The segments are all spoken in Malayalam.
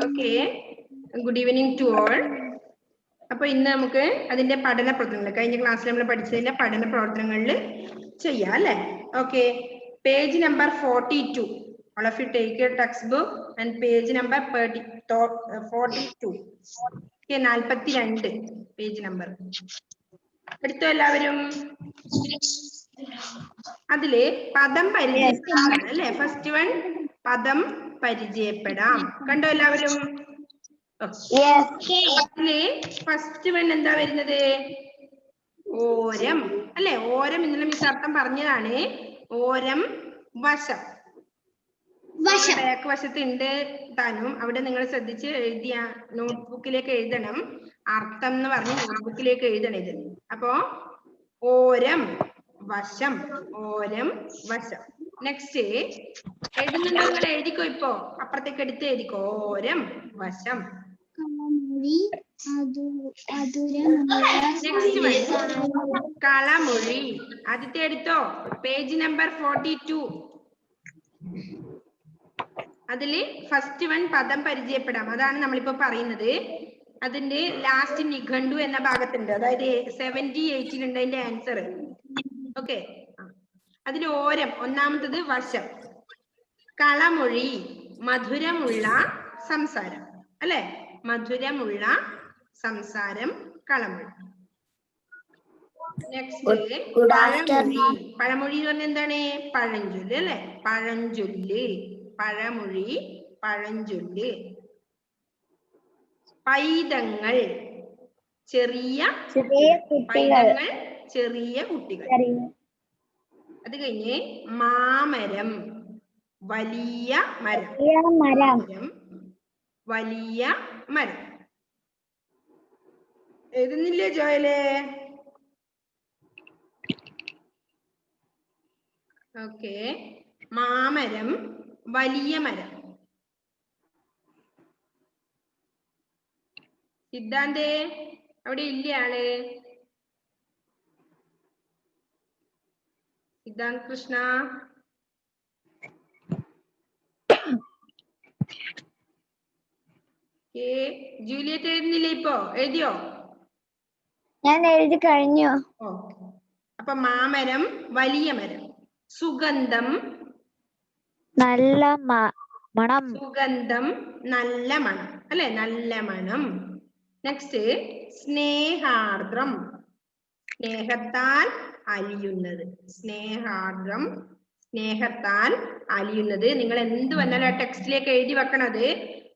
Okay, good evening to all. അപ്പൊ ഇന്ന് നമുക്ക് അതിന്റെ പഠന പ്രവർത്തനങ്ങൾ കഴിഞ്ഞ ക്ലാസ്സിൽ നമ്മൾ പഠിച്ചതിന്റെ പഠന പ്രവർത്തനങ്ങളിൽ ചെയ്യാം അല്ലെ. Okay, page number 42. All of you take your textbook and page number 42. Okay, 42 page number എടുത്തോ എല്ലാവരും. അതില് പദം പരിചയപ്പെടാം അല്ലെ. ഫസ്റ്റ് വൺ പദം പരിചയപ്പെടാം. കണ്ടോ എല്ലാവരും? അതില് ഫസ്റ്റ് വൺ എന്താ വരുന്നത്? ഓരം അല്ലെ. ഓരം എന്നുള്ള മിസ് അർത്ഥം പറഞ്ഞതാണ്. ഓരം വശം. ബാക്ക് വശത്ത് ഉണ്ട് താനും. അവിടെ നിങ്ങൾ ശ്രദ്ധിച്ച് എഴുതിയ നോട്ട്ബുക്കിലേക്ക് എഴുതണം. അർത്ഥം എന്ന് പറഞ്ഞ് നോട്ട്ബുക്കിലേക്ക് എഴുതണം ഇത്. അപ്പോ ഓരം വശം, ഓരം വശം. നെക്സ്റ്റ് എഴുതുന്നുണ്ടോ? നിങ്ങൾ എഴുതിക്കോ. ഇപ്പോ അപ്പുറത്തേക്ക് എടുത്ത് എഴുതിക്കോ. ഓരം വശം. കളമൊഴി. ആദ്യത്തെ എടുത്തോ. Page number 42. അതില് ഫസ്റ്റ് വൺ പദം പരിചയപ്പെടാം. അതാണ് നമ്മളിപ്പോ പറയുന്നത്. അതിന്റെ ലാസ്റ്റ് നിഘണ്ടു എന്ന ഭാഗത്തുണ്ട്. അതായത് 78 ഉണ്ട് അതിന്റെ ആൻസർ. ഓക്കെ, അതിൽ ഓരം ഒന്നാമത്തത് വശം. കളമൊഴി മധുരമുള്ള സംസാരം അല്ലെ. മധുരമുള്ള സംസാരം കളമൊഴി. നെക്സ്റ്റ് പഴമൊഴി. പഴമൊഴി എന്ന് പറഞ്ഞാൽ എന്താണ്? പഴഞ്ചൊല്ല് അല്ലെ. പഴഞ്ചൊല്ല്, പഴമൊഴി, പഴഞ്ചൊല്ല്. പൈതങ്ങൾ ചെറിയ പൈതങ്ങൾ, ചെറിയ കുട്ടികൾ. അത് കഴിഞ്ഞ് മാമരം വലിയ മരം, വലിയ മരം. എഴുതുന്നില്ലേ ജോയലേ? ഓക്കെ, മാമരം വലിയ മരം. സിദ്ധാന്തേ അവിടെ ഇല്ല ആള്? സിദ്ധാന്ത് കൃഷ്ണ. ജൂലിയറ്റ് എഴുതുന്നില്ലേ? ഇപ്പോ എഴുതിയോ? ഞാൻ എഴുതി കഴിഞ്ഞു. അപ്പൊ മാമരം വലിയ മരം. സുഗന്ധം നല്ല മണം. സുഗന്ധം നല്ല മണം അല്ലെ. നല്ല മണം. നെക്സ്റ്റ് സ്നേഹാർദ്രം. സ്നേഹത്താൽ അലിയുന്നത്. സ്നേഹാർദ്രം, സ്നേഹത്താൽ അലിയുന്നത്. നിങ്ങൾ എന്ത് വന്നാലും ആ ടെക്സ്റ്റിലേക്ക് എഴുതി വെക്കണത്.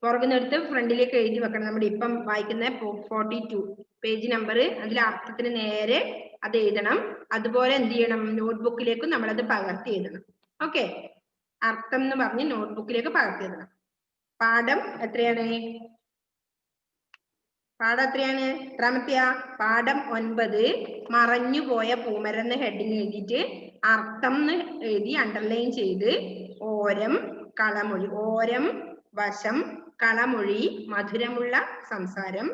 പുറകുന്നെടുത്ത് ഫ്രണ്ടിലേക്ക് എഴുതി വെക്കണം. നമ്മുടെ ഇപ്പം വായിക്കുന്ന 42 പേജ് നമ്പർ. അതിലെ അർത്ഥത്തിന് നേരെ അത് എഴുതണം. അതുപോലെ എന്ത് ചെയ്യണം? നോട്ട്ബുക്കിലേക്കും നമ്മളത് പകർത്തി എഴുതണം. ഓക്കെ, അർത്ഥം എന്ന് പറഞ്ഞ് നോട്ട്ബുക്കിലേക്ക് പകർത്തി എഴുതണം. പാഠം എത്രയാണ്? പാഠം എത്രയാണ്? എത്രാമത്തെയാ? പാഠം 9 മറഞ്ഞുപോയ പൂമരം എന്ന് ഹെഡിങ് എഴുതിയിട്ട് അർത്ഥം എന്ന് എഴുതി അണ്ടർലൈൻ ചെയ്ത് ഓരം കളമൊഴി. ഓരം വശം, കളമൊഴി മധുരമുള്ള സംസാരം,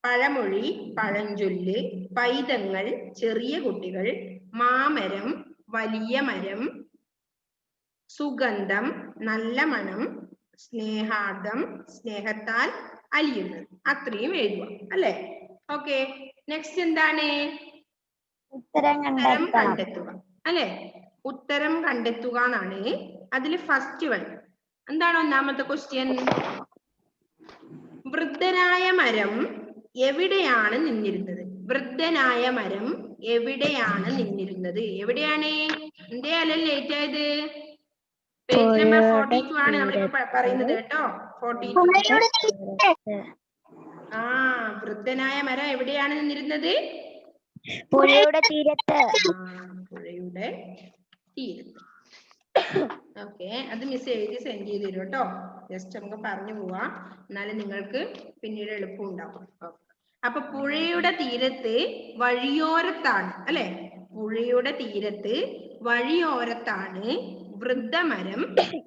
പഴമൊഴി പഴഞ്ചൊല്ല്, പൈതങ്ങൾ ചെറിയ കുട്ടികൾ, മാമരം വലിയ മരം, സുഗന്ധം നല്ല മണം, സ്നേഹാർദ്ദം സ്നേഹത്താൽ അലിയുന്നത്. അത്രയും എഴുതുക അല്ലെ. ഓക്കെ, നെക്സ്റ്റ് എന്താണ്? ഉത്തരം കണ്ടെത്തുക അല്ലെ. ഉത്തരം കണ്ടെത്തുക എന്നാണ് അതിൽ ഫസ്റ്റ് വൺ. എന്താണ് ഒന്നാമത്തെ ക്വസ്റ്റ്യൻ? വൃദ്ധനായ മരം എവിടെയാണ് നിന്നിരുന്നത്? വൃദ്ധനായ മരം എവിടെയാണ് നിന്നിരുന്നത്? എവിടെയാണ്? എന്തേ അല്ല ലേറ്റ് ആയത്? പേജ് നമ്പർ 42 ആണ് നമ്മളിപ്പോ പറയുന്നത് കേട്ടോ. 42. ആ, വൃദ്ധനായ മരം എവിടെയാണ് നിന്നിരുന്നത്? പുഴയുടെ തീരത്ത്. പുഴയുടെ തീരത്ത്. ഓക്കെ, അത് മിസ് എഴുതി സെൻഡ് ചെയ്ത് തരും കേട്ടോ. ജസ്റ്റ് നമുക്ക് പറഞ്ഞു പോവാം, എന്നാലും നിങ്ങൾക്ക് പിന്നീട് എളുപ്പം ഉണ്ടാവും. അപ്പൊ പുഴയുടെ തീരത്ത് വഴിയോരത്താണ് അല്ലെ. പുഴയുടെ തീരത്ത് വഴിയോരത്താണ് വൃദ്ധമരം,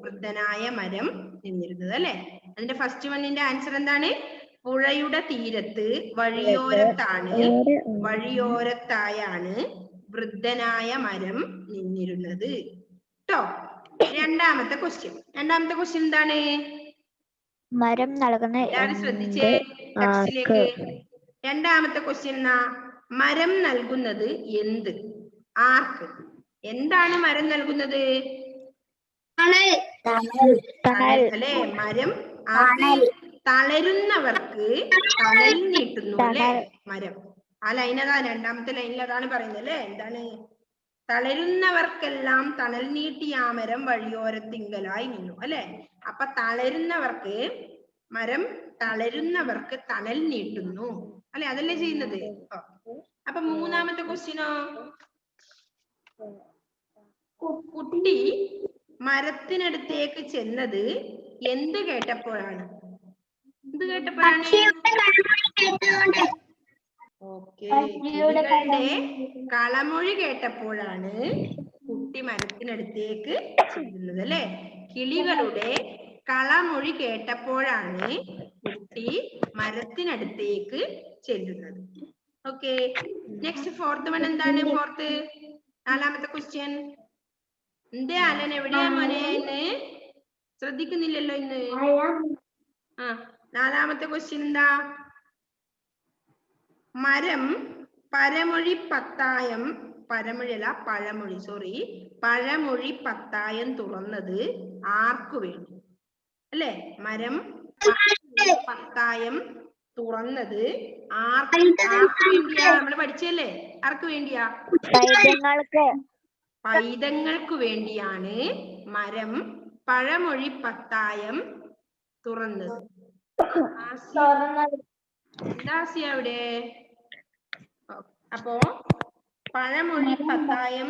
വൃദ്ധനായ മരം നിന്നിരുന്നത് അല്ലെ. അതിന്റെ ഫസ്റ്റ് വണ്ണിന്റെ ആൻസർ എന്താണ്? പുഴയുടെ തീരത്ത് വഴിയോരത്താണ്, വഴിയോരത്തായാണ് വൃദ്ധനായ മരം നിന്നിരുന്നത് ട്ടോ. രണ്ടാമത്തെ ക്വസ്റ്റ്യൻ എന്താണ്? മരം നൽകുന്ന എല്ലാരും ശ്രദ്ധിച്ചേ ടെക്സ്റ്റിലേക്ക്. രണ്ടാമത്തെ ക്വസ്റ്റ്യൻ എന്നാ, മരം നൽകുന്നത് എന്ത്, ആർക്ക്? എന്താണ് മരം നൽകുന്നത്? തണൽ അല്ലെ. മരം ആർക്ക്? തളരുന്നവർക്ക് തണൽ നീട്ടുന്നു അല്ലെ മരം. ആ ലൈൻ അതാ, രണ്ടാമത്തെ ലൈനിൽ അതാണ് പറയുന്നത് അല്ലെ. എന്താണ്? തളരുന്നവർക്കെല്ലാം തണൽ നീട്ടിയ ആ മരം വഴിയോരത്തിങ്കലായി നിന്നു അല്ലെ. അപ്പൊ തളരുന്നവർക്ക്, മരം തളരുന്നവർക്ക് തണൽ നീട്ടുന്നു അല്ലെ, അതല്ലേ ചെയ്യുന്നത്. അപ്പൊ മൂന്നാമത്തെ ക്വസ്റ്റ്യനോ, കുട്ടി മരത്തിനടുത്തേക്ക് ചെന്നത് എന്ത് കേട്ടപ്പോഴാണ്? എന്ത് കേട്ടപ്പോഴാണ്? ഓക്കെ, കിളികളുടെ കളമൊഴി കേട്ടപ്പോഴാണ് കുട്ടി മരത്തിനടുത്തേക്ക് ചെല്ലുന്നത് അല്ലെ. കിളികളുടെ കളമൊഴി കേട്ടപ്പോഴാണ് കുട്ടി മരത്തിനടുത്തേക്ക് ചെല്ലുന്നത്. ഓക്കെ, നെക്സ്റ്റ് ഫോർത്ത് വൺ എന്താണ്? ഫോർത്ത് നാലാമത്തെ ക്വസ്റ്റ്യൻ. എന്തേ അലൻ, എവിടെയാ മോനെ? ഇന്ന് ശ്രദ്ധിക്കുന്നില്ലല്ലോ ഇന്ന്. ആ, നാലാമത്തെ ക്വസ്റ്റ്യൻ എന്താ? മരം പരമൊഴി പത്തായം, പരമൊഴിയല്ല പഴമൊഴി, സോറി, പഴമൊഴി പത്തായം തുറന്നത് ആർക്കു വേണ്ടി? അല്ലെ, മരം പത്തായം തുറന്നത് ആർക്ക് വേണ്ടിയാ? നമ്മള് പഠിച്ചല്ലേ, ആർക്ക് വേണ്ടിയാ? പൈതങ്ങൾക്ക് വേണ്ടിയാണ് മരം പഴമൊഴി പത്തായം തുറന്നത്. എന്താ അവിടെ? അപ്പോ പഴമൊഴി പത്തായം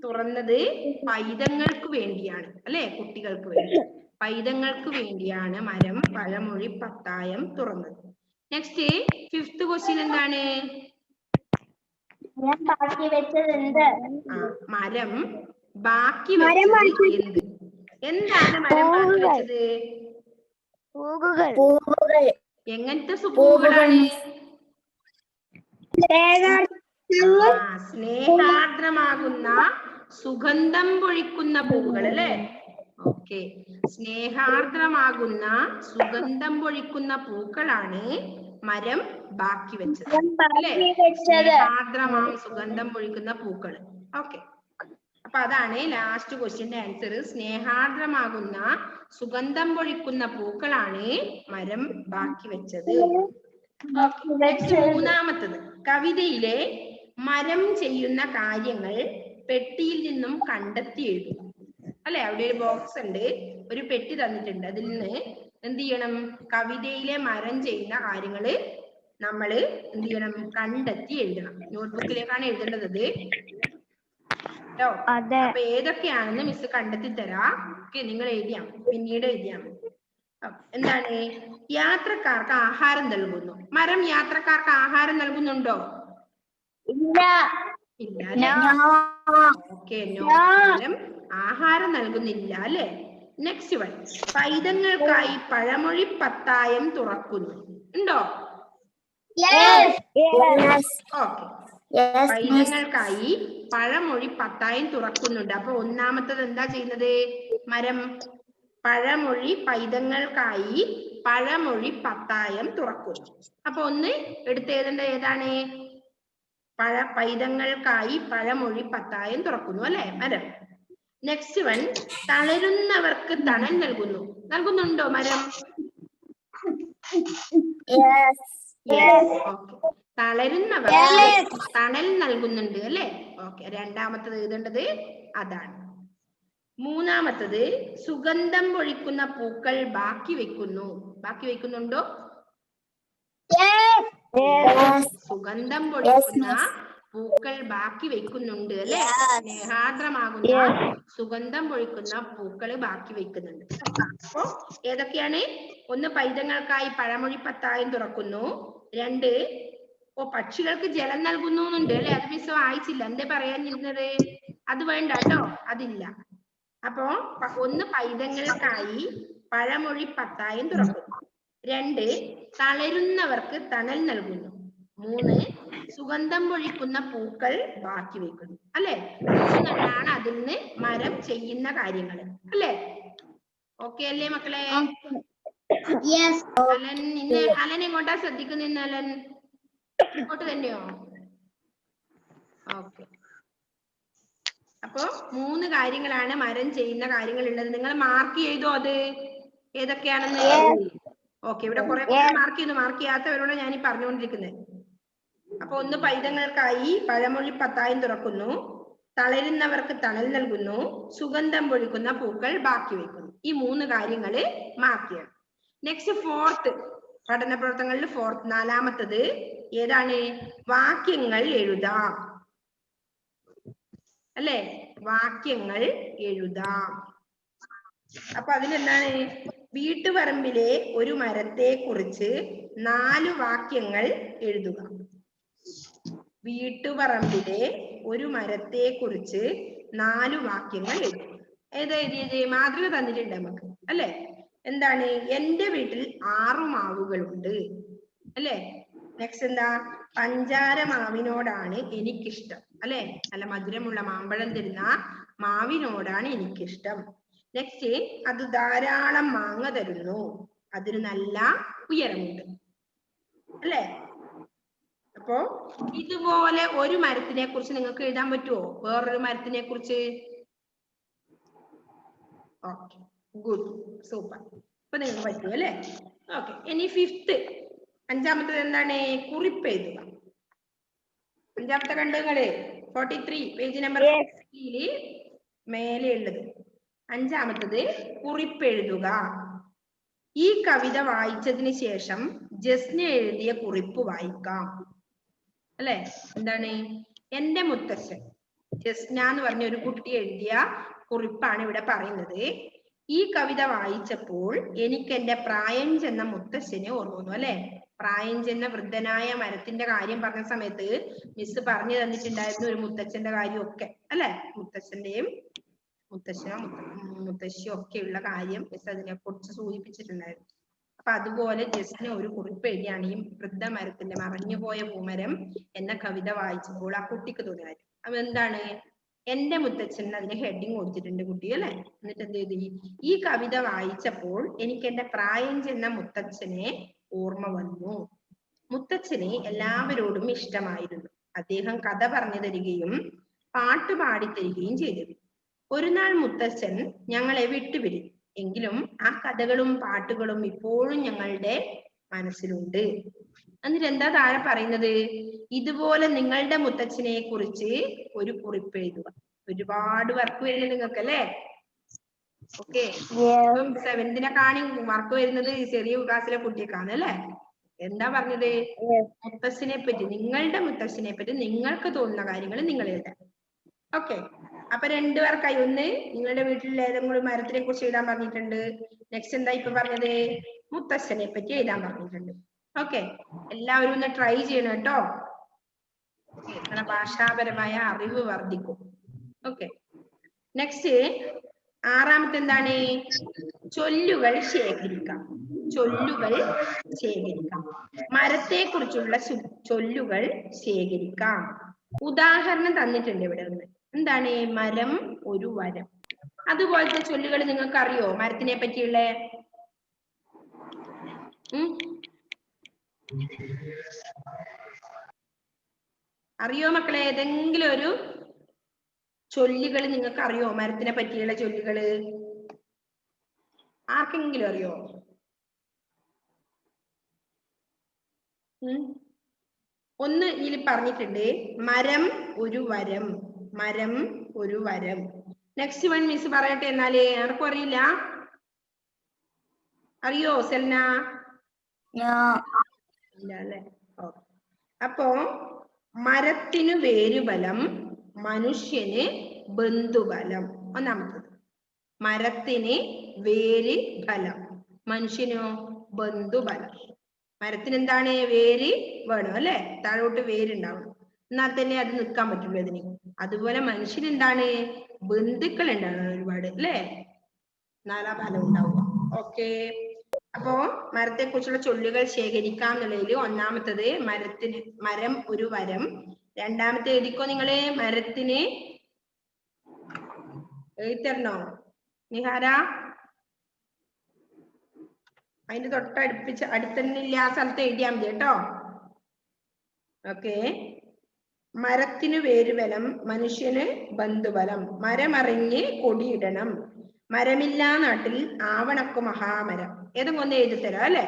തുറന്നത് പൈതങ്ങൾക്ക് വേണ്ടിയാണ് അല്ലെ, കുട്ടികൾക്ക് വേണ്ടി. പൈതങ്ങൾക്ക് വേണ്ടിയാണ് മരം പഴമൊഴി പത്തായം തുറന്നത്. നെക്സ്റ്റ് ഫിഫ്ത് ക്വസ്റ്റ്യൻ എന്താണ്? മരം ബാക്കി വെച്ചത് എന്ത്? എന്താണ് മരം ബാക്കി വെച്ചത്? എങ്ങനത്തെ പൂവുകളാണ്? സ്നേഹാർദ്രമാകുന്ന സുഗന്ധം പൊഴിക്കുന്ന പൂവുകൾ അല്ലെ. ഓക്കെ, സ്നേഹാർദ്രമാകുന്ന സുഗന്ധം പൊഴിക്കുന്ന പൂക്കളാണ് മരം ബാക്കി വെച്ചത് അല്ലെ. സ്നേഹാർദ്രമാം സുഗന്ധം പൊഴിക്കുന്ന പൂക്കൾ. ഓക്കെ, അപ്പൊ അതാണ് ലാസ്റ്റ് ക്വസ്റ്റ്യന്റെ ആൻസർ. സ്നേഹാർദ്രമാകുന്ന സുഗന്ധം പൊഴിക്കുന്ന പൂക്കളാണ് മരം ബാക്കി വെച്ചത്. മൂന്നാമത്തത്, കവിതയിലെ മരം ചെയ്യുന്ന കാര്യങ്ങൾ പെട്ടിയിൽ നിന്നും കണ്ടെത്തി എഴുതുക അല്ലെ. അവിടെ ഒരു ബോക്സ് ഉണ്ട്, ഒരു പെട്ടി തന്നിട്ടുണ്ട്. അതിൽ നിന്ന് എന്ത് ചെയ്യണം? കവിതയിലെ മരം ചെയ്യുന്ന കാര്യങ്ങള് നമ്മള് എന്ത് ചെയ്യണം? കണ്ടെത്തി എഴുതണം. നോട്ട്ബുക്കിലേക്കാണ് എഴുതേണ്ടത് കേട്ടോ. അപ്പൊ ഏതൊക്കെയാണെന്ന് മിസ് കണ്ടെത്തി തരാം. ഓക്കെ, നിങ്ങൾ എഴുതിയാ പിന്നീട് എഴുതിയാ മതി. എന്താണ്? യാത്രക്കാർക്ക് ആഹാരം നൽകുന്നു. മരം യാത്രക്കാർക്ക് ആഹാരം നൽകുന്നുണ്ടോ? ഇല്ല അല്ലെ. ഓക്കെ, മരം ആഹാരം നൽകുന്നില്ല അല്ലെ. നെക്സ്റ്റ് വൺ, പൈതങ്ങൾക്കായി പഴമൊഴി പത്തായം തുറക്കുന്നു. ഉണ്ടോ? ഓക്കെ, പൈതങ്ങൾക്കായി പഴമൊഴി പത്തായം തുറക്കുന്നുണ്ട്. അപ്പൊ ഒന്നാമത്തത് എന്താ ചെയ്യുന്നത്? മരം പഴമൊഴി, പൈതങ്ങൾക്കായി പഴമൊഴി പത്തായം തുറക്കുന്നു. അപ്പൊ ഒന്ന് എടുത്തെഴുതേണ്ട ഏതാണ്? പൈതങ്ങൾക്കായി പഴമൊഴി പത്തായം തുറക്കുന്നു അല്ലെ, മരം. നെക്സ്റ്റ് വൺ, തളരുന്നവർക്ക് തണൽ നൽകുന്നു. നൽകുന്നുണ്ടോ മരം? തളരുന്നവർക്ക് തണൽ നൽകുന്നുണ്ട് അല്ലെ. ഓക്കെ, രണ്ടാമത്തത് എഴുതേണ്ടത് അതാണ്. മൂന്നാമത്തത്, സുഗന്ധം പൊഴിക്കുന്ന പൂക്കൾ ബാക്കി വെക്കുന്നു. ബാക്കി വെക്കുന്നുണ്ടോ? സുഗന്ധം പൊഴിക്കുന്ന പൂക്കൾ ബാക്കി വെക്കുന്നുണ്ട് അല്ലെ. സ്നേഹാർദ്രമാകുന്ന സുഗന്ധം പൊഴിക്കുന്ന പൂക്കൾ ബാക്കി വെക്കുന്നുണ്ട്. അപ്പോ ഏതൊക്കെയാണ്? ഒന്ന്, പൈതങ്ങൾക്കായി പഴമൊഴി പത്തായം തുറക്കുന്നു. രണ്ട്, പക്ഷികൾക്ക് ജലം നൽകുന്നു എന്നുണ്ട് അല്ലെ. അത് മിസ് വായിച്ചില്ല, എന്തേ പറയാനിരുന്നത്? അത് വേണ്ട കേട്ടോ, അതില്ല. അപ്പോ ഒന്ന്, പൈതങ്ങൾക്കായി പഴമൊഴി പത്തായം തുറക്കുന്നു. രണ്ട്, തളരുന്നവർക്ക് തണൽ നൽകുന്നു. മൂന്ന്, സുഗന്ധം പൊഴിക്കുന്ന പൂക്കൾ ബാക്കി വെക്കുന്നു അല്ലെ. മൂന്നെണ്ണാണ് അതിൽ നിന്ന് മരം ചെയ്യുന്ന കാര്യങ്ങൾ അല്ലെ. ഓക്കെ അല്ലേ മക്കളെ? അലൻ ഇന്ന് അലൻ എങ്ങോട്ടാ ശ്രദ്ധിക്കുന്ന അലൻ? ഇങ്ങോട്ട് തന്നെയോ? ഓക്കെ. അപ്പൊ 3 കാര്യങ്ങളാണ് മരം ചെയ്യുന്ന കാര്യങ്ങൾ ഉള്ളത്. നിങ്ങൾ മാർക്ക് ചെയ്തോ അത് ഏതൊക്കെയാണെന്ന്? ഓക്കെ, ഇവിടെ കുറെ മാർക്ക് ചെയ്യാത്തവരോട് ഞാൻ ഈ പറഞ്ഞുകൊണ്ടിരിക്കുന്നത്. അപ്പൊ 1 പൈതങ്ങൾക്കായി പഴമൊഴി 10,000 തുറക്കുന്നു, തളരുന്നവർക്ക് തണൽ നൽകുന്നു, സുഗന്ധം പൊഴിക്കുന്ന പൂക്കൾ ബാക്കി വെക്കുന്നു. ഈ 3 കാര്യങ്ങള് മാർക്ക് ചെയ്യണം. നെക്സ്റ്റ് 4th പഠന പ്രവർത്തനങ്ങളിൽ 4ാമത്തത് ഏതാണ്? വാക്യങ്ങൾ എഴുതാം. അല്ലെ, വാക്യങ്ങൾ എഴുതാം. അപ്പൊ അതിലെന്താണ്? വീട്ടുപറമ്പിലെ ഒരു മരത്തെ കുറിച്ച് 4 വാക്യങ്ങൾ എഴുതുക. വീട്ടുപറമ്പിലെ ഒരു മരത്തെ കുറിച്ച് 4 വാക്യങ്ങൾ എഴുതുക. ഏതെഴുതിയത്? മാതൃക തന്നിട്ടുണ്ട് നമുക്ക് അല്ലെ. എന്താണ്? എന്റെ വീട്ടിൽ 6 മാവുകളുണ്ട് അല്ലെ. നെക്സ്റ്റ് എന്താ? പഞ്ചാര മാവിനോടാണ് എനിക്കിഷ്ടം അല്ലെ. നല്ല മധുരമുള്ള മാമ്പഴം തരുന്ന മാവിനോടാണ് എനിക്കിഷ്ടം. നെക്സ്റ്റ്, അത് ധാരാളം മാങ്ങ തരുന്നു, അതിന് നല്ല ഉയരമുണ്ട് അല്ലെ. അപ്പോ ഇതുപോലെ ഒരു മരത്തിനെ കുറിച്ച് നിങ്ങൾക്ക് എഴുതാൻ പറ്റുമോ? വേറൊരു മരത്തിനെ കുറിച്ച്? Okay, good, super. അപ്പൊ നിങ്ങൾക്ക് പറ്റും അല്ലെ. ഓക്കെ, ഇനി 5th 5ാമത്തത് എന്താണ്? കുറിപ്പ് എഴുതുക. 5ാമത്തെ കണ്ടുകള് 43 പേജ് നമ്പർ 43 മേലെ ഉള്ളത്. 5ാമത്തത് കുറിപ്പ് എഴുതുക. ഈ കവിത വായിച്ചതിന് ശേഷം ജസ്ന എഴുതിയ കുറിപ്പ് വായിക്കാം അല്ലെ. എന്താണ്? എന്റെ മുത്തശ്ശൻ, ജസ്ന എന്ന് പറഞ്ഞ ഒരു കുട്ടി എഴുതിയ കുറിപ്പാണ് ഇവിടെ പറയുന്നത്. ഈ കവിത വായിച്ചപ്പോൾ എനിക്ക് എന്റെ പ്രായം ചെന്ന മുത്തശ്ശനെ ഓർമ്മ വന്നു അല്ലെ. പ്രായം ചെന്ന വൃദ്ധനായ മരത്തിന്റെ കാര്യം പറഞ്ഞ സമയത്ത് മിസ് പറഞ്ഞു തന്നിട്ടുണ്ടായിരുന്നു ഒരു മുത്തച്ഛന്റെ കാര്യം ഒക്കെ അല്ലെ. മുത്തച്ഛന്റെയും മുത്തശ്ശിയും ഒക്കെയുള്ള കാര്യം മിസ് അതിനെ കുറിച്ച് സൂചിപ്പിച്ചിട്ടുണ്ടായിരുന്നു. അപ്പൊ അതുപോലെ ജസ്ന ഒരു കുറിപ്പ് എഴുതിയാണ് ഈ വൃദ്ധ മരത്തിന്റെ മറഞ്ഞുപോയ പൂമരം എന്ന കവിത വായിച്ചപ്പോൾ ആ കുട്ടിക്ക് തോന്നിയത്. അപ്പൊ എന്താണ്? എന്റെ മുത്തച്ഛൻ അതിന് ഹെഡിങ് കൊടുത്തിട്ടുണ്ട് കുട്ടി അല്ലെ. എന്നിട്ട് എന്ത് ചെയ്തു? ഈ കവിത വായിച്ചപ്പോൾ എനിക്ക് എന്റെ പ്രായം ചെന്ന മുത്തച്ഛനെ ഓർമ്മ വന്നു. മുത്തച്ഛനെ എല്ലാവരോടും ഇഷ്ടമായിരുന്നു. അദ്ദേഹം കഥ പറഞ്ഞു തരികയും പാട്ട് പാടിത്തരികയും ചെയ്തു. ഒരു നാൾ മുത്തച്ഛൻ ഞങ്ങളെ വിട്ടുപിരിഞ്ഞു. എങ്കിലും ആ കഥകളും പാട്ടുകളും ഇപ്പോഴും ഞങ്ങളുടെ മനസ്സിലുണ്ട്. എന്നിട്ട് എന്താ താഴെ പറയുന്നത്? ഇതുപോലെ നിങ്ങളുടെ മുത്തച്ഛനെ കുറിച്ച് ഒരു കുറിപ്പ് എഴുതുക. ഒരുപാട് വർക്ക് വരുന്നത് നിങ്ങൾക്ക് അല്ലേ. ഓക്കെ, 7th വർക്ക് വരുന്നത് ചെറിയ ക്ലാസ്സിലെ കുട്ടിയൊക്കെയാണ് അല്ലെ. എന്താ പറഞ്ഞത്? മുത്തശ്ശനെ പറ്റി, നിങ്ങളുടെ മുത്തശ്ശനെ പറ്റി നിങ്ങൾക്ക് തോന്നുന്ന കാര്യങ്ങൾ നിങ്ങൾ എഴുതാം. ഓക്കെ, അപ്പൊ 2 പേർക്കായി. ഒന്ന്, നിങ്ങളുടെ വീട്ടിൽ ഏതെങ്കിലും മരത്തിനെ കുറിച്ച് എഴുതാൻ പറഞ്ഞിട്ടുണ്ട്. നെക്സ്റ്റ് എന്താ ഇപ്പൊ പറഞ്ഞത്? മുത്തശ്ശനെ പറ്റി എഴുതാൻ പറഞ്ഞിട്ടുണ്ട്. ഓക്കെ, എല്ലാവരും ഒന്ന് ട്രൈ ചെയ്യണം കേട്ടോ. നിങ്ങളുടെ ഭാഷാപരമായ അറിവ് വർദ്ധിക്കും. ഓക്കെ, നെക്സ്റ്റ് 6ാമത്തെ എന്താണ്? ചൊല്ലുകൾ ശേഖരിക്കാം. ചൊല്ലുകൾ ശേഖരിക്കാം. മരത്തെ കുറിച്ചുള്ള ചൊല്ലുകൾ ശേഖരിക്കാം. ഉദാഹരണം തന്നിട്ടുണ്ട് ഇവിടെ ഒന്ന്. എന്താണ്? മരം ഒരു വരം. അതുപോലത്തെ ചൊല്ലുകൾ നിങ്ങൾക്ക് അറിയോ മരത്തിനെ പറ്റിയുള്ള? അറിയോ മക്കളെ? ഏതെങ്കിലും ഒരു ചൊല്ലുകൾ നിങ്ങൾക്ക് അറിയോ മരത്തിനെ പറ്റിയുള്ള ചൊല്ലുകള്? ആർക്കെങ്കിലും അറിയോ? ഒന്ന് ഇതിൽ പറഞ്ഞിട്ടുണ്ട്, മരം ഒരു വരം. മരം ഒരു വരം. നെക്സ്റ്റ് വൺ മിസ് പറയട്ടെ. എന്നാലേ ആർക്കും അറിയില്ല? അറിയോ സെൽന? ഇല്ല അല്ലെ. അപ്പോ മരത്തിനു വേരുബലം, മനുഷ്യന് ബന്ധുബലം. ഒന്നാമത്തത്, മരത്തിന് വേര് ബലം, മനുഷ്യനോ ബന്ധുബലം. മരത്തിന് എന്താണ്? വേര് വേണം അല്ലെ. താഴോട്ട് വേരുണ്ടാവണം, എന്നാൽ തന്നെ അത് നിൽക്കാൻ പറ്റുള്ളൂ അതിന്. അതുപോലെ മനുഷ്യന് എന്താണ്? ബന്ധുക്കൾ ഉണ്ടാവണം ഒരുപാട് അല്ലെ, നാലാ ബലം ഉണ്ടാവുക. ഓക്കെ, അപ്പോ മരത്തെ കുറിച്ചുള്ള ചൊല്ലുകൾ ശേഖരിക്കാം എന്നുള്ളതിൽ ഒന്നാമത്തത് മരം ഒരു വരം. രണ്ടാമത്തെ എഴുതിക്കോ നിങ്ങള്. മരത്തിന് എഴുതരണോ നിഹാര? അതിന് അടുത്തന്നെ ഇല്ല ആ സ്ഥലത്ത് എഴുതിയാൽ മതി കേട്ടോ. ഓക്കെ. മരത്തിനു വേരുബലം മനുഷ്യന് ബന്ധുബലം. മരമറിഞ്ഞ് കൊടിയിടണം. മരമില്ലാ നാട്ടിൽ ആവണക്കു മഹാമരം. ഏതും ഒന്ന് എഴുതി തരാം അല്ലെ?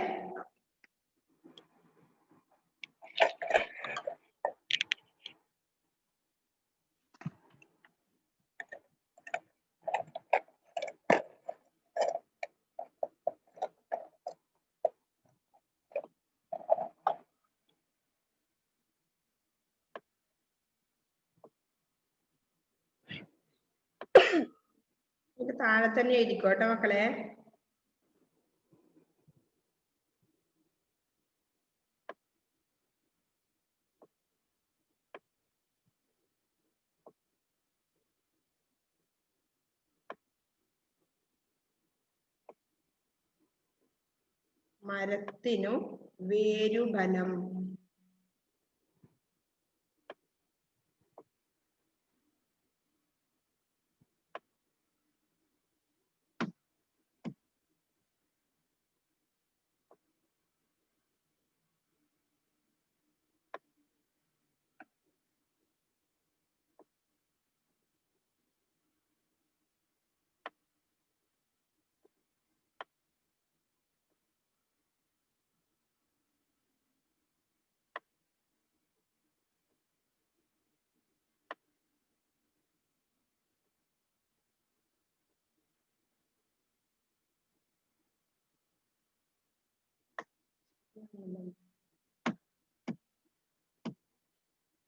ഇത് താഴെ തന്നെ എഴുതിക്കോട്ടെ മക്കളെ. മരത്തിനു വേരുബലം.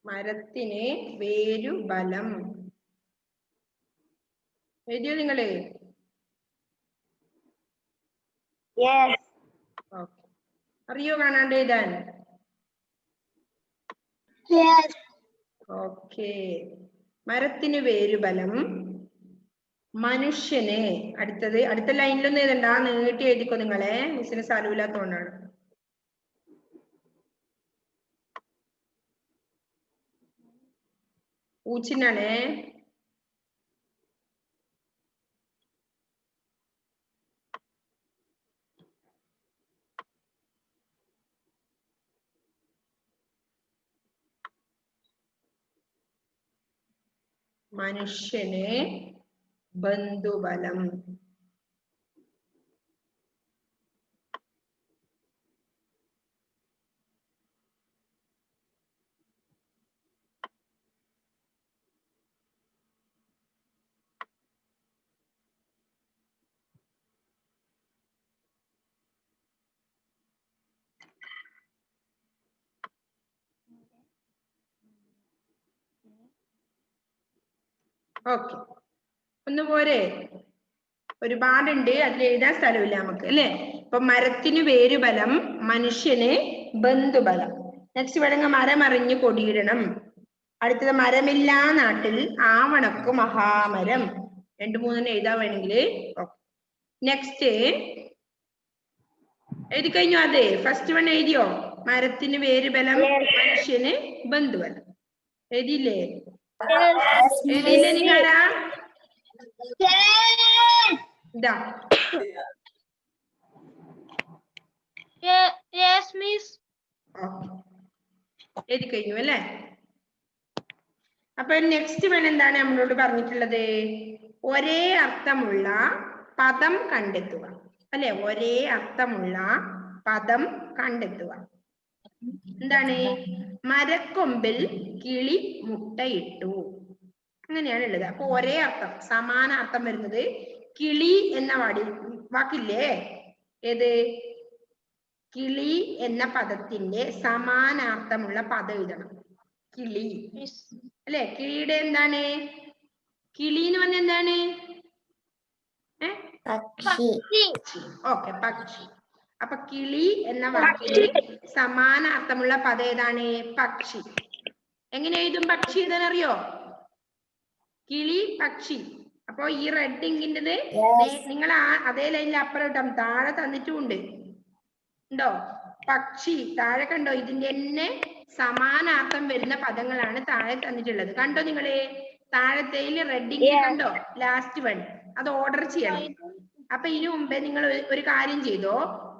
മരത്തിന് വേരുബലം എഴുതിയോ നിങ്ങള്? അറിയോ കാണാണ്ട് എഴുതാൻ? ഓക്കെ. മരത്തിന് വേരുബലം മനുഷ്യന്. അടുത്ത ലൈനിലൊന്നും എഴുതണ്ട, നീട്ടി എഴുതിക്കോ നിങ്ങളെ. മിസ്സിന് സ്ഥലമില്ലാത്തോണ്ടാണ്. ഊച്ചിനാണേ. മനുഷ്യന് ബന്ധുബലം. ഓക്കെ, ഒന്ന് പോരെ? ഒരുപാടുണ്ട്, അതിൽ എഴുതാൻ സ്ഥലമില്ല നമുക്ക് അല്ലെ. അപ്പൊ മരത്തിന് വേരുബലം മനുഷ്യന് ബന്ധുബലം. നെക്സ്റ്റ് വേണമെങ്കിൽ മരമറിഞ്ഞ് കൊടിയിടണം. അടുത്തത് മരമില്ലാ നാട്ടിൽ ആവണക്കു മഹാമരം. 2-3 എഴുതാൻ വേണമെങ്കിൽ. നെക്സ്റ്റ് എഴുതി കഴിഞ്ഞു. അതെ, ഫസ്റ്റ് വൺ എഴുതിയോ? മരത്തിന് വേരുബലം മനുഷ്യന് ബന്ധുബലം. എഴുതിയില്ലേ? എഴുതിയില്ലേ നിങ്ങളാ? ഇതാ എഴുതി കഴിഞ്ഞു അല്ലേ? അപ്പൊ നെക്സ്റ്റ് വൺ എന്താണ് നമ്മളോട് പറഞ്ഞിട്ടുള്ളത്? ഒരേ അർത്ഥമുള്ള പദം കണ്ടെത്തുക അല്ലെ? ഒരേ അർത്ഥമുള്ള പദം കണ്ടെത്തുക. എന്താണ്? മരക്കൊമ്പിൽ കിളി മുട്ടയിട്ടു. അങ്ങനെയാണ് ഉള്ളത്. അപ്പൊ ഒരേ അർത്ഥം, സമാന അർത്ഥം വരുന്നത് കിളി എന്ന വാക്കില്ലേ? ഏത്? കിളി എന്ന പദത്തിന്റെ സമാനാർത്ഥമുള്ള പദം എഴുതണം. കിളി അല്ലെ? കിളിയുടെ എന്താണ്? കിളി എന്ന് പറഞ്ഞ എന്താണ്? ഓക്കെ, പക്ഷി. അപ്പൊ കിളി എന്ന വാക്കിന് സമാന അർത്ഥമുള്ള പദം ഏതാണ്? പക്ഷി. എങ്ങനെ എഴുതും പക്ഷി എഴുതാൻ അറിയോ? കിളി, പക്ഷി. അപ്പൊ ഈ റെഡ് ഇങ്കിൻ്റെത് നിങ്ങൾ അതേ ലൈനിൽ അപ്പുറം ഇട്ടാം. താഴെ തന്നിട്ടുമുണ്ട്, ഉണ്ടോ? പക്ഷി താഴെ കണ്ടോ? ഇതിന്റെ തന്നെ സമാനാർത്ഥം വരുന്ന പദങ്ങളാണ് താഴെ തന്നിട്ടുള്ളത്. കണ്ടോ നിങ്ങള്? താഴത്തേയിൽ റെഡ് ഇങ്കിൽ കണ്ടോ? Last one. അത് ഓർഡർ ചെയ്യണം. അപ്പൊ ഇതിനു മുമ്പേ നിങ്ങൾ ഒരു കാര്യം ചെയ്തോ.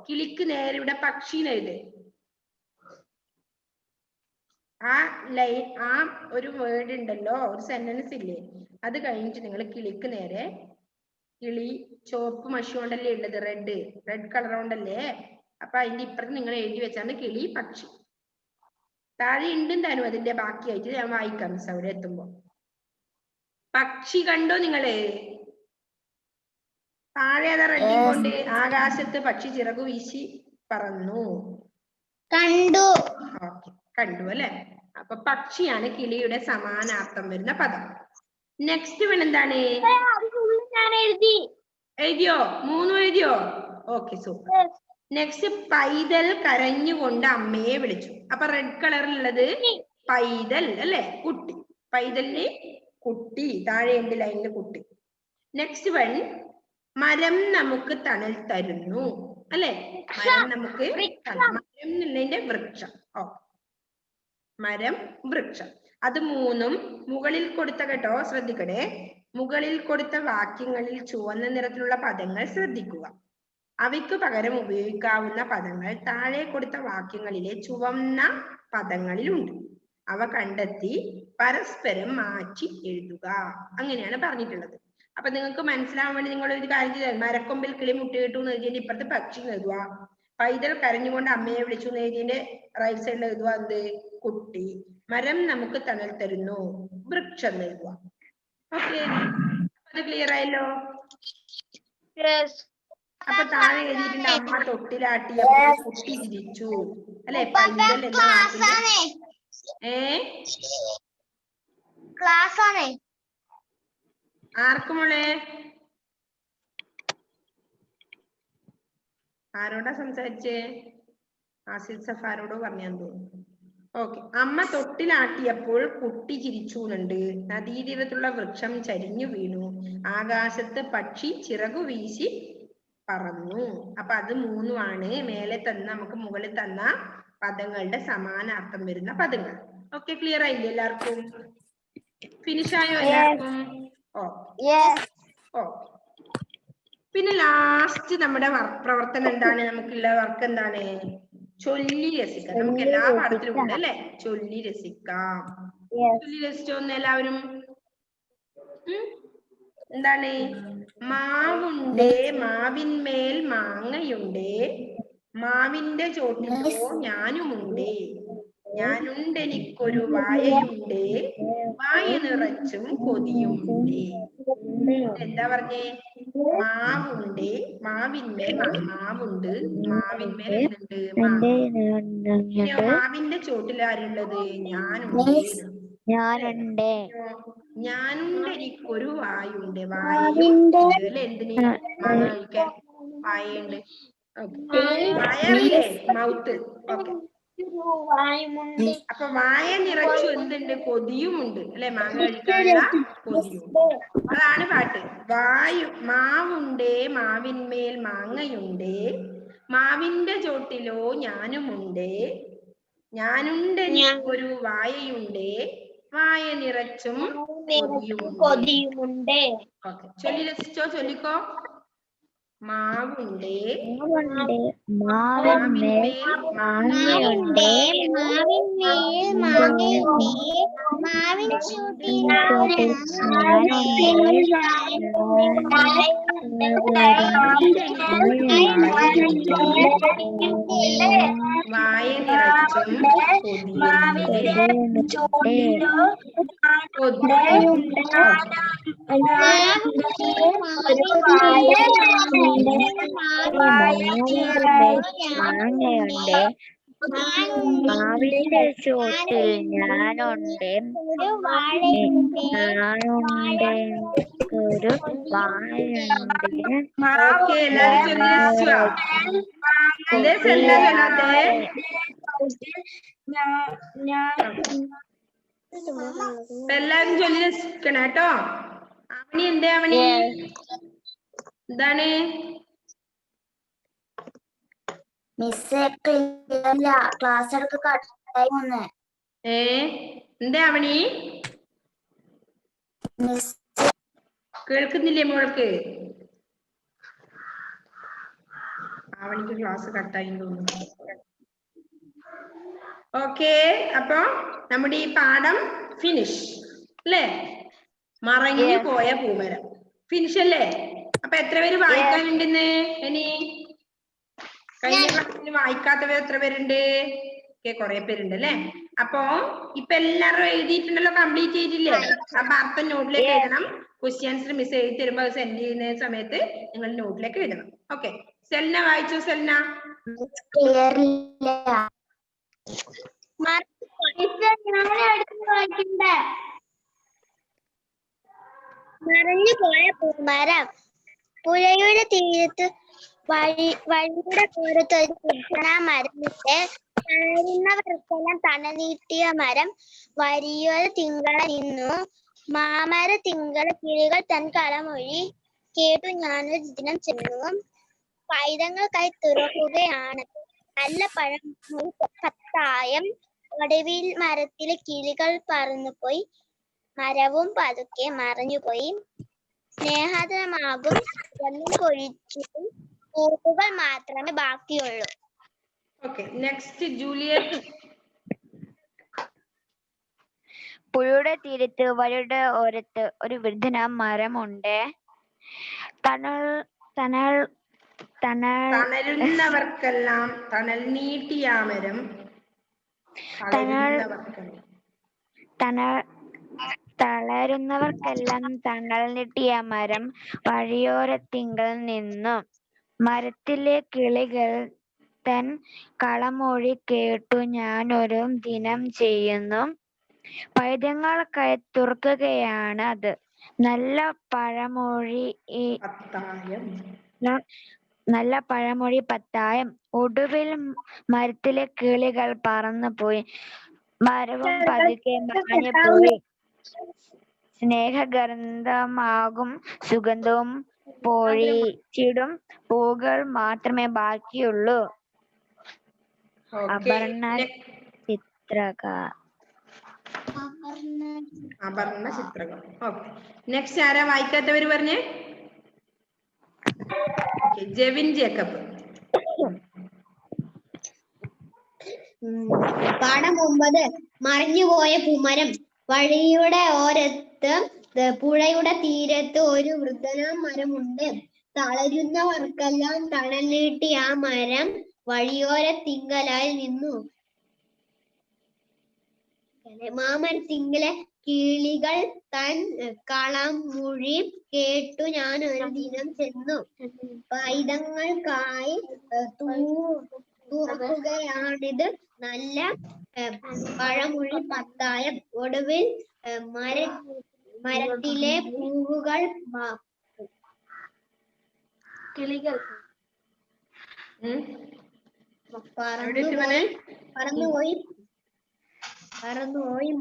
കിളിക്ക് നേരെ ഇവിടെ പക്ഷി എഴുത്. ആ ഒരു വേർഡ് ഉണ്ടല്ലോ, ഒരു സെന്റൻസ് ഇല്ലേ, അത് കഴിഞ്ഞിട്ട് നിങ്ങൾ കിളിക്ക് നേരെ, കിളി ചുവപ്പ് മഷി കൊണ്ടല്ലേ ഉള്ളത്, റെഡ് കളർ കൊണ്ടല്ലേ, അപ്പൊ അതിന്റെ ഇപ്പുറത്ത് നിങ്ങൾ എഴുതി വെച്ചാണ് കിളി പക്ഷി. താഴെ ഉണ്ടും താനും അതിന്റെ ബാക്കിയായിട്ട് ഞാൻ വായിക്കാം മിസ് അവിടെ എത്തുമ്പോ. പക്ഷി കണ്ടോ നിങ്ങള്? താഴെ അതാ റെഡി കൊണ്ട് ആകാശത്ത് പക്ഷി ചിറകു വീശി പറന്നു. കണ്ടു. ഓക്കെ, കണ്ടു അല്ലെ. അപ്പൊ പക്ഷിയാണ് കിളിയുടെ സമാനാർത്ഥം വരുന്ന പദം. നെക്സ്റ്റ് വൺ എന്താണ്? ഞാൻ എഴുതി. എഴുതിയോ? 3 എഴുതിയോ? Okay, super. നെക്സ്റ്റ് പൈതൽ കരഞ്ഞുകൊണ്ട് അമ്മയെ വിളിച്ചു. അപ്പൊ റെഡ് കളറിലുള്ളത് പൈതൽ അല്ലെ, കുട്ടി. പൈതലിന് കുട്ടി, താഴെ ഉണ്ട് ലൈനില് കുട്ടി. നെക്സ്റ്റ് വൺ മരം നമുക്ക് തണൽ തരുന്നു അല്ലെ. മരം നമുക്ക് മരം എന്നുള്ളതിന്റെ വൃക്ഷം. ഓ, മരം വൃക്ഷം. അത് 3ഉം മുകളിൽ കൊടുത്ത, കേട്ടോ ശ്രദ്ധിക്കണേ, മുകളിൽ കൊടുത്ത വാക്യങ്ങളിൽ ചുവന്ന നിറത്തിലുള്ള പദങ്ങൾ ശ്രദ്ധിക്കുക. അവയ്ക്ക് പകരം ഉപയോഗിക്കാവുന്ന പദങ്ങൾ താഴെ കൊടുത്ത വാക്യങ്ങളിലെ ചുവന്ന പദങ്ങളിലുണ്ട്. അവ കണ്ടെത്തി പരസ്പരം മാറ്റി എഴുതുക. അങ്ങനെയാണ് പറഞ്ഞിട്ടുള്ളത്. അപ്പൊ നിങ്ങൾക്ക് മനസ്സിലാവാൻ വേണ്ടി നിങ്ങൾ ഒരു കാര്യം ചെയ്താൽ, മരക്കൊമ്പിൽ കിളി മുട്ടയിട്ടു എന്ന് എഴുതിയതിന്റെ ഇപ്പുറത്ത് പക്ഷി എഴുതുക. പൈതൽ കരഞ്ഞുകൊണ്ട് അമ്മയെ വിളിച്ചു എന്ന് എഴുതിയതിന്റെ റൈറ്റ് സൈഡിൽ എഴുതുക എന്ത്? കുട്ടി. മരം നമുക്ക് തണൽ തരുന്നു, വൃക്ഷം എഴുതുക. ഓക്കെ, അത് ക്ലിയർ ആയല്ലോ? അപ്പൊ താഴെ എഴുതിയിട്ടുണ്ട് അമ്മ തൊട്ടിലാട്ടിയപ്പോൾ കുട്ടി ചിരിച്ചു അല്ലെ. പൈതൽ എന്ന ക്ലാസ് ആർക്ക് മോളെ? ആരോടാ സംസാരിച്ചേ? ആസിഫ് സഫാരോടോ പറഞ്ഞാന്ന് തോന്നുന്നു. ഓക്കെ, അമ്മ തൊട്ടിലാട്ടിയപ്പോൾ കുട്ടി ചിരിച്ചുന്നുണ്ട്. നദീതീരത്തുള്ള വൃക്ഷം ചരിഞ്ഞു വീണു. ആകാശത്ത് പക്ഷി ചിറകു വീശി പറന്നു. അപ്പൊ അത് 3ഉമാണ് മേലെ തന്ന, നമുക്ക് മുകളിൽ തന്ന പദങ്ങളുടെ സമാനാർത്ഥം വരുന്ന പദങ്ങൾ. ഓക്കെ, ക്ലിയർ ആയില്ലേ എല്ലാവർക്കും? ഫിനിഷ് ആയോ എല്ലാവർക്കും? ഓ, പിന്നെ ലാസ്റ്റ് നമ്മുടെ പ്രവർത്തനം എന്താണ്? നമുക്കുള്ള വർക്ക് എന്താണ്? ചൊല്ലി രസിക്കാം. നമുക്ക് എല്ലാ പാഠത്തിലും ഉണ്ട് അല്ലെ, ചൊല്ലി രസിക്കാം. ചൊല്ലി രസിച്ചോന്ന് എല്ലാവരും? എന്താണ്? മാവുണ്ട് മാവിന്മേൽ മാങ്ങയുണ്ട്, മാവിന്റെ ചോട്ടിലോ ഞാനുമുണ്ട്, ഞാനുണ്ടെനിക്കൊരു വായയുണ്ട്, വായ നിറച്ചും കൊതിയുമുണ്ട്. എന്താ പറഞ്ഞേ? മാവുണ്ട്, മാവിന്മേൽ മാവുണ്ട്, മാവിന്മേൽ എന്തുണ്ട്? മാങ്ങ. മാവിന്റെ ചോട്ടിൽ ആരുള്ളത്? ഞാനുണ്ട്. ഞാനുണ്ട് എനിക്കൊരു വായുണ്ട്, വായുണ്ട് അല്ലെ. എന്തിന്? മാങ്ങ കഴിക്കാൻ വായുണ്ട്. വയറില്ലേ, മൗത്ത്. ഓക്കെ, അപ്പൊ വായ നിറച്ചു എന്തുണ്ട്? കൊതിയുമുണ്ട് അല്ലെ, മാങ്ങ കഴിക്കാനുള്ള കൊതിയുണ്ട്. അതാണ് പാട്ട്. മാവുണ്ട് മാവിന്മേൽ മാങ്ങയുണ്ട്, മാവിന്റെ ചോട്ടിലോ ഞാനുമുണ്ട്, ഞാനുണ്ട് എനിക്കൊരു വായയുണ്ട്, വായ നിറച്ചും കൊതിയുമുണ്ട്. ഓക്കെ, ചൊല്ലി രസിച്ചോ? ചൊല്ലിക്കോ. മാവുണ്ട് മാവിന്മേൽ മാങ്ങയുണ്ട്, മാവിൻ ചോട്ടിൽ വായ നിറച്ചും മാങ്ങയുണ്ട്, മാവിന്റെ ചോട്ടിൽ ഞാനുണ്ട്, ഞാനുണ്ട് ഒരു വായുണ്ട്. എല്ലാരും ചൊല്ലി രസിക്കണം കേട്ടോ. അവനി എന്തേ? അവനി എന്താണ്? ക്ലാസ് എന്തേ അവനി? കേൾക്കുന്നില്ലേ മോൾക്ക്? ആവണിക്ക് ക്ലാസ് കട്ടായി തോന്നുന്നു. ഓക്കെ, അപ്പൊ നമ്മുടെ ഈ പാഠം ഫിനിഷ് അല്ലേ? മറഞ്ഞു പോയ പൂമരം ഫിനിഷ് അല്ലേ? അപ്പൊ എത്ര പേര് വായിക്കാനുണ്ടെന്ന്? ഇനി കഴിഞ്ഞ ക്ലാസ്സിൽ വായിക്കാത്തവർ എത്ര പേരുണ്ട്? ഓക്കെ, കുറെ പേരുണ്ട് അല്ലേ? അപ്പൊ ഇപ്പൊ എല്ലാവരും എഴുതിയിട്ടുണ്ടല്ലോ, കംപ്ലീറ്റ് ചെയ്തില്ലേ? അപ്പൊ അർത്ഥം നോട്ടിലേക്ക് എഴുതണം. ക്വസ്റ്റ്യൻസ് മിസ് എഴുതി തരുമ്പോ സെൻഡ് ചെയ്യുന്ന സമയത്ത് നിങ്ങൾ നോട്ടിലേക്ക് എഴുതണം. ഓക്കെ, സെൽന വായിച്ചു. സെൽന മറഞ്ഞു പോയ പൂമരം. പുഴയുടെ തീരത്ത് വഴിയുടെ ഓരത്ത് ഒരു മരമുണ്ട്. തളരുന്നവർക്കെല്ലാം തണൽ നീട്ടിയ മരം വരിയൊരു തിങ്കള നിന്നു. മാമര തിങ്കള കിളികൾ തൻ കളമൊഴി കേട്ടു ഞാനൊരു ദിനം ചെന്നു. പൈതങ്ങൾക്കായി തുറക്കുകയാണ് നല്ല പഴമൊഴി പത്തായം. ഒടുവിൽ മരത്തിലെ കിളികൾ പറന്നുപോയി, മരവും പതുക്കെ മറഞ്ഞുപോയി. സ്നേഹതമാകും സുഗന്ധം പൊഴിച്ചിട്ടും പൂവുകൾ മാത്രമേ ബാക്കിയുള്ളൂ. Okay, next Juliet. പുഴയുടെ തീരത്ത് വഴിയുടെ ഓരത്ത് ഒരു വൃദ്ധന മരമുണ്ട്. തണലുന്നവർക്കെല്ലാം തണൽ നീട്ടിയ മരം. തളരുന്നവർക്കെല്ലാം തണൽ നീട്ടിയ മരം വഴിയോരത്തിങ്കൽ നിന്നു. മരത്തിലെ കിളികൾ തൻ കളമൊഴി കേട്ടു ഞാനൊരു ദിനം ചെയ്യുന്നു. പൈതങ്ങൾക്കായി തുറക്കുകയാണ് അത് നല്ല പഴമൊഴി പത്തായം. ഒടുവിൽ മരത്തിലെ കിളികൾ പറന്നുപോയി, മരവും പതുക്കെ മറഞ്ഞുപോയി. സ്നേഹഗന്ധമാകും സുഗന്ധവും പൊഴിച്ചിടും പൂകൾ മാത്രമേ ബാക്കിയുള്ളൂ. അപർണ ചിത്രകൾ. ഓക്കെ, നെക്സ്റ്റ് ആരാ വായിക്കാത്തവര് പറഞ്ഞേ? ജെവിൻ ജേക്കബ്. പാഠം 9. മറിഞ്ഞുപോയ പൂമരം. വഴിയുടെ ഓരത്ത് പുഴയുടെ തീരത്ത് ഒരു വൃദ്ധനാം മരമുണ്ട്. തളരുന്നവർക്കെല്ലാം തണൽ നീട്ടി ആ മരം വഴിയോരത്തിങ്കലായി നിന്നു. മാമരത്തിങ്കലെ കിളികൾ തൻ കളമൊഴി കേട്ടു ഞാൻ ഒരു ദിനം ചെന്നു. പൈതങ്ങൾക്കായി തുറക്കുകയാണിത് നല്ല പഴമൊഴി പത്തായം. ഒടുവിൽ മരത്തിലെ പൂവുകൾ കിളികൾ പറന്നുപോയി,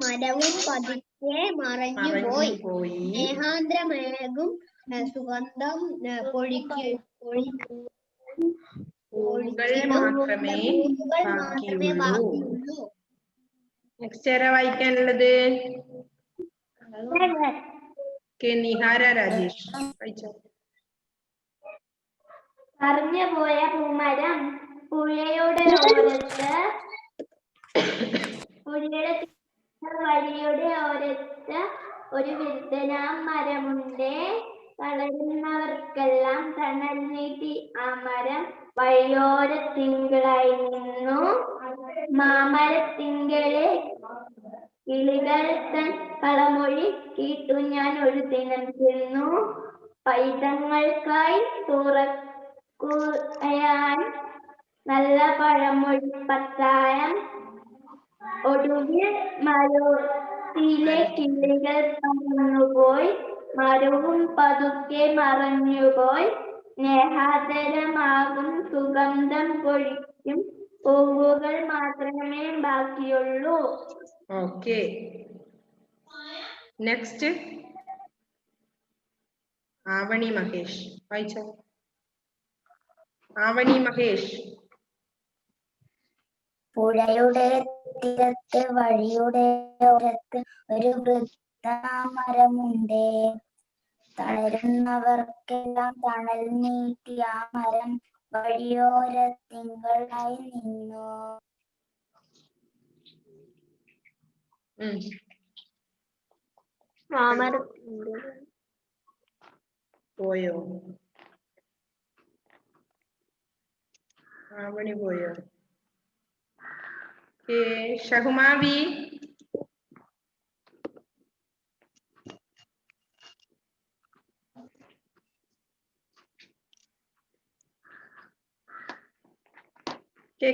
മരവും പതുക്കെ മറഞ്ഞുപോയി. സ്നേഹാദ്രമേകും സുഗന്ധം മാത്രമേ ബാക്കിയുള്ളൂ. നെക്സ്റ്റ് ആരാ വായിക്കാനുള്ളത്? നിഹാര രാജേഷ് വായിച്ചോ. മറിഞ്ഞുപോയ പൂമരം. പുഴയുടെ ഓരത്ത് വഴിയുടെ ഓരത്ത് ഒരു വൃദ്ധനാം മരമുണ്ട്. തളരുന്നവർക്കെല്ലാം തണൽ നീട്ടി ആ മരം വഴിയോരത്തിങ്കളായി നിന്നു. മാമരത്തിങ്കളെ കിളികൾ തൻ കളമൊഴി കേട്ടു ഞാൻ ഒരു ദിനം ചെന്നു. പൈതങ്ങൾക്കായി തുറക്കുയാൻ നല്ല പഴമൊഴി പത്തായം. ഒടുവിൽ മരത്തിലെ കിളികൾ പറന്നുപോയി, മരവും പതുക്കെ മറഞ്ഞുപോയി. സ്നേഹാദരമാകും സുഗന്ധം പൊഴിക്കും പൂവുകൾ മാത്രമേ ബാക്കിയുള്ളൂ. ഓക്കെ, നെക്സ്റ്റ് ആവണി മഹേഷ് വായിച്ചോ. ആവണി മഹേഷ്. പുഴയുടെ തീരത്ത് വഴിയുടെ ഓരത്ത് ഒരു വൃദ്ധമരമുണ്ട്. തളരുന്നവർക്കെല്ലാം തണൽ നീട്ടി ആ മരം വഴിയോരത്തിങ്കളായി നിന്നു. പോയോ? ആവണി പോയോ? ഷഹുമാവി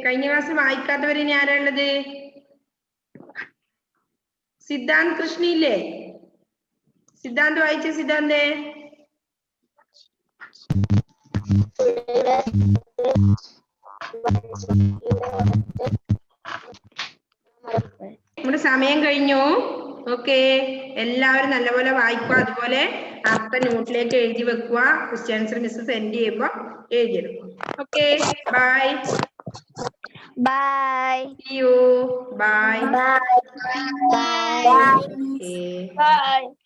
കഴിഞ്ഞ ക്ലാസ്സിൽ വായിക്കാത്തവര് ഇനി ആരാ ഉള്ളത്? സിദ്ധാന്ത് കൃഷ്ണി ഇല്ലേ? സിദ്ധാന്ത് വായിച്ച സിദ്ധാന്തേ? നമ്മുടെ സമയം കഴിഞ്ഞു. ഓക്കെ, എല്ലാവരും നല്ലപോലെ വായിക്കുക. അതുപോലെ അർത്ഥം നോട്ടിലേക്ക് എഴുതി വെക്കുക. ക്വസ്റ്റ്യൻ ആൻസർ മിസ് സെൻഡ് ചെയ്യുമ്പോൾ എഴുതിയെടുക്കും. Okay, bye. Bye. See you. Bye. Bye. Okay. Bye.